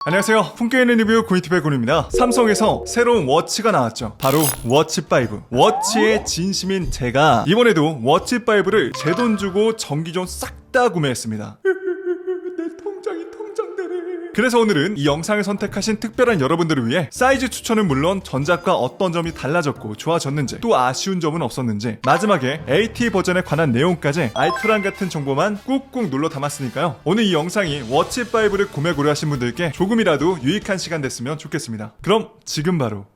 안녕하세요. 품격 있는 리뷰 구이티브의 군입니다. 삼성에서 새로운 워치가 나왔죠. 바로 워치5. 워치의 진심인 제가 이번에도 워치5를 제 돈 주고 전기전 싹 다 구매했습니다. 내 통장이 통장되네. 그래서 오늘은 이 영상을 선택하신 특별한 여러분들을 위해 사이즈 추천은 물론 전작과 어떤 점이 달라졌고 좋아졌는지, 또 아쉬운 점은 없었는지, 마지막에 AT 버전에 관한 내용까지 알토란 같은 정보만 꾹꾹 눌러 담았으니까요. 오늘 이 영상이 워치5를 구매 고려하신 분들께 조금이라도 유익한 시간 됐으면 좋겠습니다. 그럼 지금 바로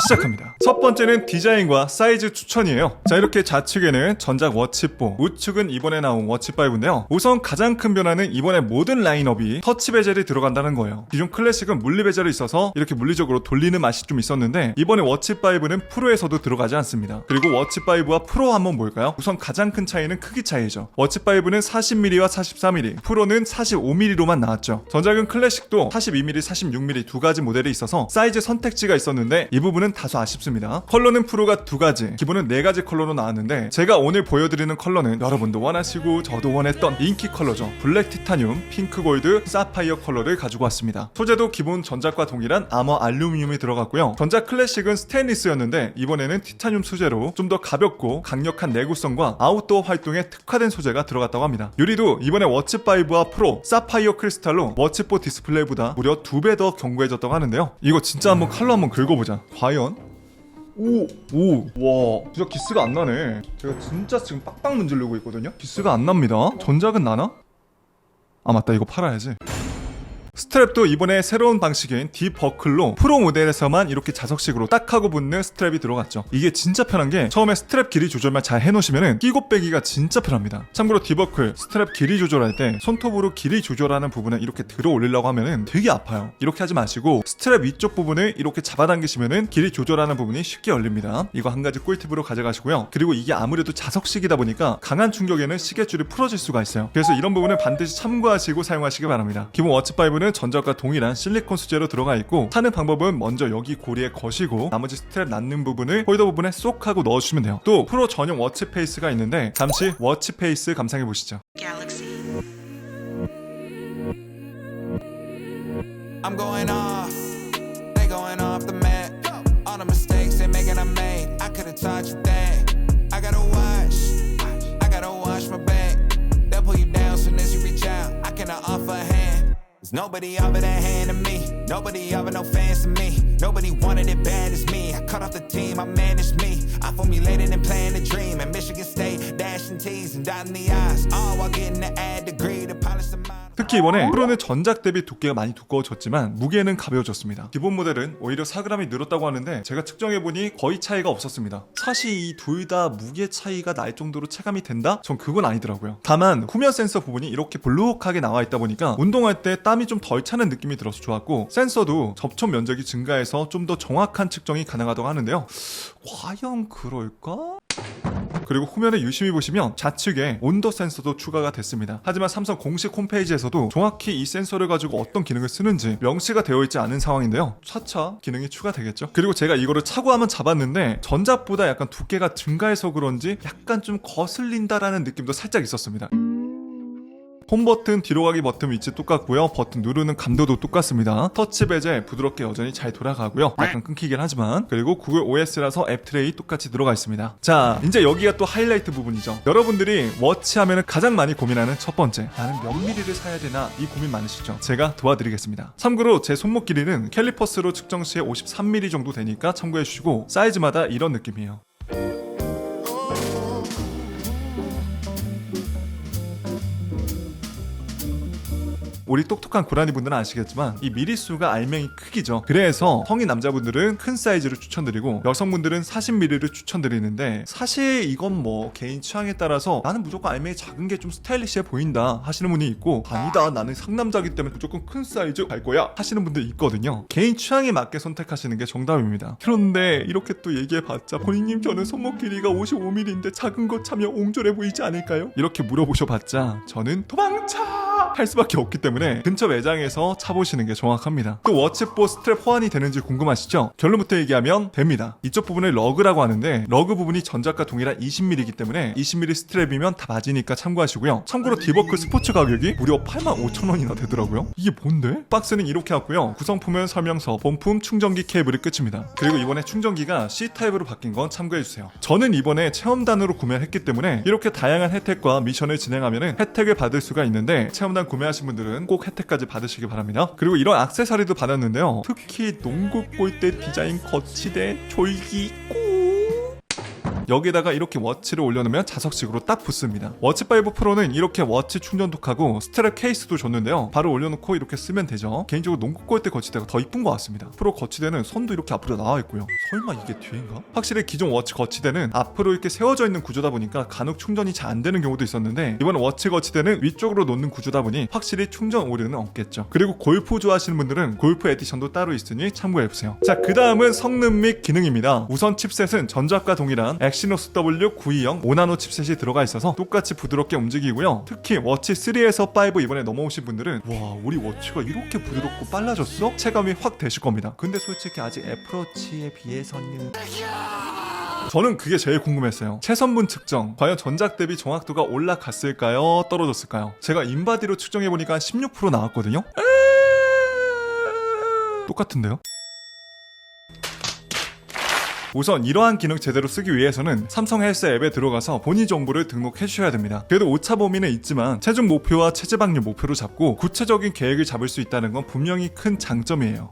시작합니다. 첫 번째는 디자인과 사이즈 추천이에요. 자, 이렇게 좌측에는 전작 워치4, 우측은 이번에 나온 워치5인데요. 우선 가장 큰 변화는 이번에 모든 라인업이 터치 베젤이 들어간다는 거예요. 기존 클래식은 물리 베젤이 있어서 이렇게 물리적으로 돌리는 맛이 좀 있었는데, 이번에 워치5는 프로에서도 들어가지 않습니다. 그리고 워치5와 프로 한번 볼까요? 우선 가장 큰 차이는 크기 차이죠. 워치5는 40mm와 44mm, 프로는 45mm로만 나왔죠. 전작은 클래식도 42mm, 46mm 두 가지 모델이 있어서 사이즈 선택지가 있었는데 이 부분은 다소 아쉽습니다. 컬러는 프로가 두 가지, 기본은 네 가지 컬러로 나왔는데, 제가 오늘 보여드리는 컬러는 여러분도 원하시고 저도 원했던 인기 컬러죠. 블랙 티타늄, 핑크 골드, 사파이어 컬러를 가지고 왔습니다. 소재도 기본 전작과 동일한 아머 알루미늄이 들어갔고요. 전작 클래식은 스테인리스였는데 이번에는 티타늄 소재로 좀 더 가볍고 강력한 내구성과 아웃도어 활동에 특화된 소재가 들어갔다고 합니다. 유리도 이번에 워치5와 프로, 사파이어 크리스탈로 워치4 디스플레이보다 무려 2배 더 견고해졌다고 하는데요. 이거 진짜 한번 칼로 한번 긁어보자. 과연? 와, 진짜 기스가 안 나네. 제가 진짜 지금 빡빡 문지르고 있거든요. 기스가 안 납니다. 전작은 나나? 아, 맞다, 이거 팔아야지. 스트랩도 이번에 새로운 방식인 D-버클로 프로 모델에서만 이렇게 자석식으로 딱 하고 붙는 스트랩이 들어갔죠. 이게 진짜 편한 게, 처음에 스트랩 길이 조절만 잘 해놓으시면은 끼고 빼기가 진짜 편합니다. 참고로 D-버클 스트랩 길이 조절할 때 손톱으로 길이 조절하는 부분을 이렇게 들어 올리려고 하면은 되게 아파요. 이렇게 하지 마시고 스트랩 위쪽 부분을 이렇게 잡아당기시면은 길이 조절하는 부분이 쉽게 열립니다. 이거 한 가지 꿀팁으로 가져가시고요. 그리고 이게 아무래도 자석식이다 보니까 강한 충격에는 시계줄이 풀어질 수가 있어요. 그래서 이런 부분은 반드시 참고하시고 사용하시기 바랍니다. 기본 워치5는 전작과 동일한 실리콘 소재로 들어가 있고, 사는 방법은 먼저 여기 고리에 거시고 나머지 스트랩 닿는 부분을 홀더 부분에 쏙 하고 넣어주시면 돼요. 또 프로 전용 워치 페이스가 있는데 잠시 워치 페이스 감상해 보시죠. I'm going off, they going off the map. All the mistakes they making I made, I could've taught you that. I gotta wash my back. They'll pull you down soon as you reach out. I cannot offer a hand. There's nobody offer that hand to me. Nobody offer no fans to me. Nobody wanted it bad as me. I cut off the team, I managed me. I formulated and planned a dream. At Michigan State, dashing T's and dotting the I's. All while getting the ad degree to polish the mind. 특히 이번에 프로는 전작 대비 두께가 많이 두꺼워졌지만 무게는 가벼워졌습니다. 기본 모델은 오히려 4g이 늘었다고 하는데 제가 측정해보니 거의 차이가 없었습니다. 사실 이 둘 다 무게 차이가 날 정도로 체감이 된다? 전 그건 아니더라고요. 다만 후면 센서 부분이 이렇게 볼록하게 나와 있다 보니까 운동할 때 땀이 좀 덜 차는 느낌이 들어서 좋았고, 센서도 접촉 면적이 증가해서 좀 더 정확한 측정이 가능하다고 하는데요. 과연 그럴까? 그리고 후면에 유심히 보시면 좌측에 온도 센서도 추가가 됐습니다. 하지만 삼성 공식 홈페이지에서도 정확히 이 센서를 가지고 어떤 기능을 쓰는지 명시가 되어 있지 않은 상황인데요. 차차 기능이 추가되겠죠. 그리고 제가 이거를 차고 한번 잡았는데 전작보다 약간 두께가 증가해서 그런지 약간 좀 거슬린다라는 느낌도 살짝 있었습니다. 홈 버튼, 뒤로 가기 버튼 위치 똑같고요. 버튼 누르는 감도도 똑같습니다. 터치 베젤 부드럽게 여전히 잘 돌아가고요. 약간 끊기긴 하지만. 그리고 구글 OS라서 앱 트레이 똑같이 들어가 있습니다. 자, 이제 여기가 또 하이라이트 부분이죠. 여러분들이 워치 하면은 가장 많이 고민하는 첫 번째, 나는 몇 미리를 사야 되나, 이 고민 많으시죠? 제가 도와드리겠습니다. 참고로 제 손목 길이는 캘리퍼스로 측정 시에 53mm 정도 되니까 참고해 주시고, 사이즈마다 이런 느낌이에요. 우리 똑똑한 고라니 분들은 아시겠지만 이 미리수가 알맹이 크기죠. 그래서 성인 남자분들은 큰 사이즈를 추천드리고 여성분들은 40mm를 추천드리는데, 사실 이건 뭐 개인 취향에 따라서 나는 무조건 알맹이 작은 게 좀 스타일리시해 보인다 하시는 분이 있고, 아니다 나는 상남자기 때문에 무조건 큰 사이즈 갈 거야 하시는 분들이 있거든요. 개인 취향에 맞게 선택하시는 게 정답입니다. 그런데 이렇게 또 얘기해봤자 본인님 저는 손목 길이가 55mm인데 작은 거 차면 옹졸해 보이지 않을까요? 이렇게 물어보셔봤자 저는 도망쳐! 할 수밖에 없기 때문에 근처 매장에서 차보시는 게 정확합니다. 또 워치뽀 스트랩 호환이 되는지 궁금하시죠? 결론부터 얘기하면 됩니다. 이쪽 부분을 러그라고 하는데 러그 부분이 전작과 동일한 20mm이기 때문에 20mm 스트랩이면 다 맞으니까 참고하시고요. 참고로 디버크 스포츠 가격이 무려 85,000원이나 되더라고요. 이게 뭔데? 박스는 이렇게 왔고요. 구성품은 설명서, 본품, 충전기 케이블이 끝입니다. 그리고 이번에 충전기가 C타입으로 바뀐 건 참고해주세요. 저는 이번에 체험단으로 구매를 했기 때문에 이렇게 다양한 혜택과 미션을 진행하면 혜택을 받을 수가 있는데 체험단 구매하신 분들은 꼭 혜택까지 받으시기 바랍니다. 그리고 이런 액세서리도 받았는데요. 특히 농구 골대 디자인 거치대 졸기 있고 여기다가 이렇게 워치를 올려놓으면 자석식으로 딱 붙습니다. 워치5 프로는 이렇게 워치 충전독하고 스트랩 케이스도 줬는데요. 바로 올려놓고 이렇게 쓰면 되죠. 개인적으로 농구 골대 거치대가 더 이쁜 것 같습니다. 프로 거치대는 선도 이렇게 앞으로 나와있고요. 설마 이게 뒤인가? 확실히 기존 워치 거치대는 앞으로 이렇게 세워져 있는 구조다 보니까 간혹 충전이 잘 안 되는 경우도 있었는데 이번 워치 거치대는 위쪽으로 놓는 구조다 보니 확실히 충전 오류는 없겠죠. 그리고 골프 좋아하시는 분들은 골프 에디션도 따로 있으니 참고해보세요. 자, 그 다음은 성능 및 기능입니다. 우선 칩셋은 전작과 동일한 엑시노스 W920 5나노 칩셋이 들어가 있어서 똑같이 부드럽게 움직이고요. 특히 워치 3에서 5 이번에 넘어오신 분들은 와, 우리 워치가 이렇게 부드럽고 빨라졌어? 체감이 확 되실 겁니다. 근데 솔직히 아직 애플워치에 비해서는 저는 그게 제일 궁금했어요. 최선분 측정 과연 전작 대비 정확도가 올라갔을까요? 떨어졌을까요? 제가 인바디로 측정해보니까 16% 나왔거든요. 똑같은데요? 우선 이러한 기능 제대로 쓰기 위해서는 삼성 헬스 앱에 들어가서 본인 정보를 등록해 주셔야 됩니다. 그래도 오차 범위는 있지만 체중 목표와 체지방률 목표로 잡고 구체적인 계획을 잡을 수 있다는 건 분명히 큰 장점이에요.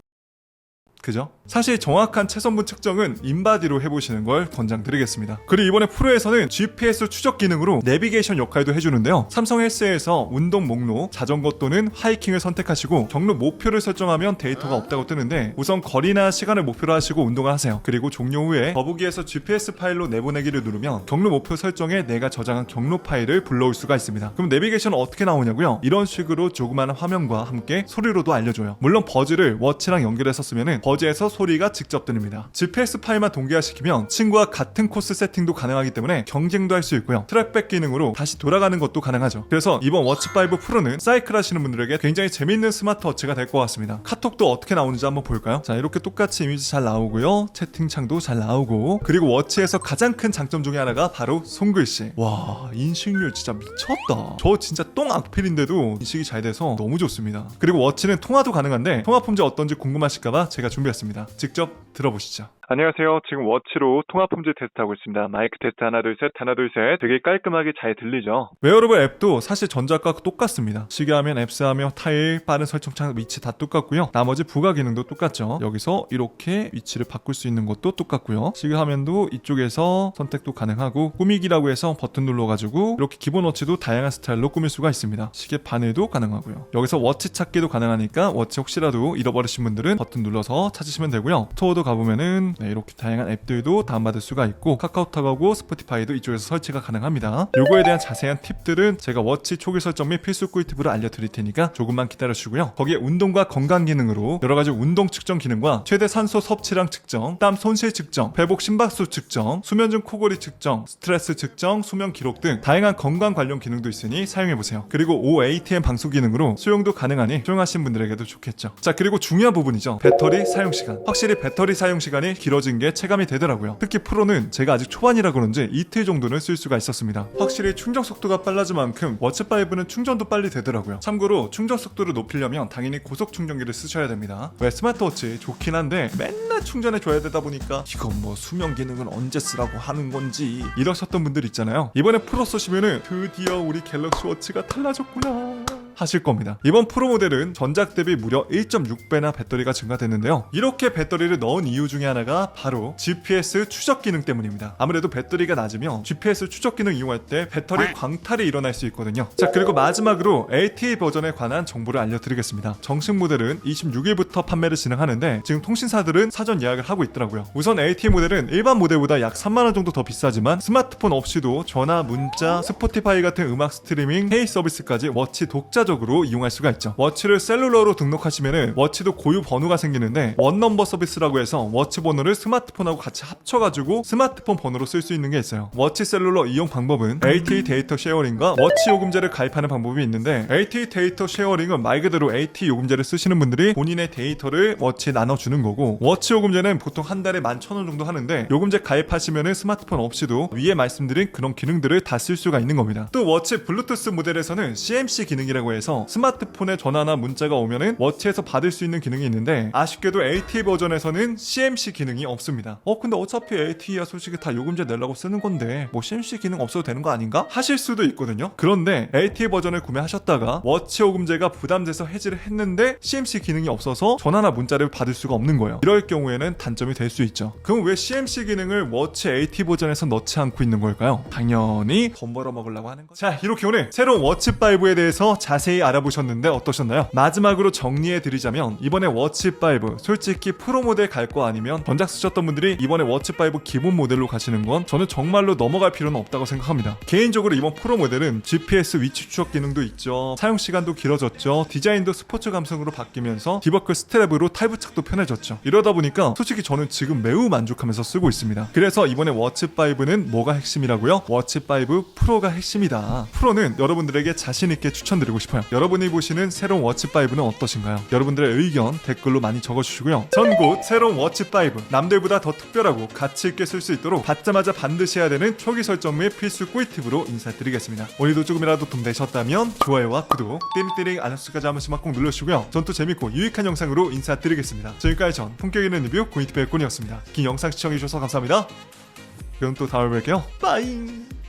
그죠? 사실 정확한 체선분 측정은 인바디로 해보시는 걸 권장드리겠습니다. 그리고 이번에 프로에서는 GPS 추적 기능으로 내비게이션 역할도 해주는데요. 삼성 헬스에서 운동 목록, 자전거 또는 하이킹을 선택하시고 경로 목표를 설정하면 데이터가 없다고 뜨는데 우선 거리나 시간을 목표로 하시고 운동을 하세요. 그리고 종료 후에 더보기에서 GPS 파일로 내보내기를 누르면 경로 목표 설정에 내가 저장한 경로 파일을 불러올 수가 있습니다. 그럼 내비게이션은 어떻게 나오냐고요? 이런 식으로 조그마한 화면과 함께 소리로도 알려줘요. 물론 버즈를 워치랑 연결했었으면 버즈에서 소리가 직접 들립니다. GPS 파일만 동기화시키면 친구와 같은 코스 세팅도 가능하기 때문에 경쟁도 할 수 있고요. 트랙백 기능으로 다시 돌아가는 것도 가능하죠. 그래서 이번 워치5 프로는 사이클 하시는 분들에게 굉장히 재밌는 스마트워치가 될 것 같습니다. 카톡도 어떻게 나오는지 한번 볼까요? 자, 이렇게 똑같이 이미지 잘 나오고요. 채팅창도 잘 나오고 그리고 워치에서 가장 큰 장점 중에 하나가 바로 손글씨. 와, 인식률 진짜 미쳤다. 저 진짜 똥 악필인데도 인식이 잘 돼서 너무 좋습니다. 그리고 워치는 통화도 가능한데 통화 품질 어떤지 궁금하실까봐 제가 준비했습니다. 직접 들어보시죠. 안녕하세요. 지금 워치로 통화 품질 테스트하고 있습니다. 마이크 테스트 하나 둘 셋 하나 둘 셋. 되게 깔끔하게 잘 들리죠? 웨어러블 앱도 사실 전작과 똑같습니다. 시계화면, 앱스화면, 타일, 빠른 설정창 위치 다 똑같고요. 나머지 부가 기능도 똑같죠. 여기서 이렇게 위치를 바꿀 수 있는 것도 똑같고요. 시계화면도 이쪽에서 선택도 가능하고 꾸미기라고 해서 버튼 눌러가지고 이렇게 기본 워치도 다양한 스타일로 꾸밀 수가 있습니다. 시계 바늘도 가능하고요. 여기서 워치 찾기도 가능하니까 워치 혹시라도 잃어버리신 분들은 버튼 눌러서 찾으시면 되고요. 스토어도 가보면은 이렇게 다양한 앱들도 다운받을 수가 있고 카카오톡하고 스포티파이도 이쪽에서 설치가 가능합니다. 요거에 대한 자세한 팁들은 제가 워치 초기 설정 및 필수 꿀팁으로 알려드릴 테니까 조금만 기다려주시고요. 거기에 운동과 건강 기능으로 여러가지 운동 측정 기능과 최대 산소 섭취량 측정, 땀 손실 측정, 회복 심박수 측정, 수면 중 코골이 측정, 스트레스 측정, 수면 기록 등 다양한 건강 관련 기능도 있으니 사용해보세요. 그리고 OATM 방수 기능으로 수용도 가능하니 수용하신 분들에게도 좋겠죠. 자, 그리고 중요한 부분이죠. 배터리 사용 시간. 확실히 배터리 사용 시간이 길어진 게 체감이 되더라고요. 특히 프로는 제가 아직 초반이라 그런지 이틀 정도는 쓸 수가 있었습니다. 확실히 충전 속도가 빨라진 만큼 워치5는 충전도 빨리 되더라고요. 참고로 충전 속도를 높이려면 당연히 고속 충전기를 쓰셔야 됩니다. 왜 스마트워치 좋긴 한데 맨날 충전해 줘야 되다 보니까 이건 뭐 수명 기능은 언제 쓰라고 하는 건지 이러셨던 분들 있잖아요. 이번에 프로 쓰시면은 드디어 우리 갤럭시 워치가 달라졌구나 하실 겁니다. 이번 프로 모델은 전작 대비 무려 1.6배나 배터리가 증가됐는데요. 이렇게 배터리를 넣은 이유 중에 하나가 바로 GPS 추적 기능 때문입니다. 아무래도 배터리가 낮으면 GPS 추적 기능 이용할 때 배터리 광탈이 일어날 수 있거든요. 자, 그리고 마지막으로 LTE 버전에 관한 정보를 알려드리겠습니다. 정식 모델은 26일부터 판매를 진행하는데 지금 통신사들은 사전 예약을 하고 있더라고요. 우선 LTE 모델은 일반 모델보다 약 3만원 정도 더 비싸지만 스마트폰 없이도 전화, 문자, 스포티파이 같은 음악 스트리밍, 헤이 서비스까지 워치 독자 효과적으로 이용할 수가 있죠. 워치를 셀룰러로 등록하시면은 워치도 고유 번호가 생기는데 원넘버 서비스라고 해서 워치 번호를 스마트폰하고 같이 합쳐가지고 스마트폰 번호로 쓸 수 있는 게 있어요. 워치 셀룰러 이용 방법은 LTE 데이터 쉐어링과 워치 요금제를 가입하는 방법이 있는데, LTE 데이터 쉐어링은 말 그대로 LTE 요금제를 쓰시는 분들이 본인의 데이터를 워치에 나눠주는 거고, 워치 요금제는 보통 한 달에 11,000원 정도 하는데 요금제 가입하시면은 스마트폰 없이도 위에 말씀드린 그런 기능들을 다 쓸 수가 있는 겁니다. 또 워치 블루투스 모델에서는 CMC 기능이라고 해서 스마트폰에 전화나 문자가 오면은 워치에서 받을 수 있는 기능이 있는데, 아쉽게도 LTE 버전에서는 CMC 기능이 없습니다. 근데 어차피 LTE야 솔직히 다 요금제 내려고 쓰는 건데 뭐 CMC 기능 없어도 되는 거 아닌가? 하실 수도 있거든요. 그런데 LTE 버전을 구매하셨다가 워치 요금제가 부담돼서 해지를 했는데 CMC 기능이 없어서 전화나 문자를 받을 수가 없는 거예요. 이럴 경우에는 단점이 될 수 있죠. 그럼 왜 CMC 기능을 워치 LTE 버전에서 넣지 않고 있는 걸까요? 당연히 돈 벌어 먹으려고 하는 거죠. 자, 이렇게 오늘 새로운 워치5에 대해서 자세히 알아보셨는데 어떠셨나요? 마지막으로 정리해드리자면, 이번에 워치5 솔직히 프로 모델 갈 거 아니면 전작 쓰셨던 분들이 이번에 워치5 기본 모델로 가시는 건 저는 정말로 넘어갈 필요는 없다고 생각합니다. 개인적으로 이번 프로 모델은 GPS 위치 추적 기능도 있죠, 사용시간도 길어졌죠, 디자인도 스포츠 감성으로 바뀌면서 디버클 스트랩으로 탈부착도 편해졌죠. 이러다 보니까 솔직히 저는 지금 매우 만족하면서 쓰고 있습니다. 그래서 이번에 워치5는 뭐가 핵심이라고요? 워치5 프로가 핵심이다. 프로는 여러분들에게 자신있게 추천드리고 싶어요. 여러분이 보시는 새로운 워치5는 어떠신가요? 여러분들의 의견 댓글로 많이 적어주시고요. 전 곧 새로운 워치5 남들보다 더 특별하고 가치있게 쓸 수 있도록 받자마자 반드시 해야 되는 초기 설정의 필수 꿀팁으로 인사드리겠습니다. 오늘도 조금이라도 도움 되셨다면 좋아요와 구독, 띠링띠링 알람수까지 한 번씩만 꼭 눌러주시고요. 전 또 재밌고 유익한 영상으로 인사드리겠습니다. 지금까지 전 품격 있는 리뷰 고이트백군이었습니다. 긴 영상 시청해주셔서 감사합니다. 그럼 또 다음에 뵐게요. 빠잉.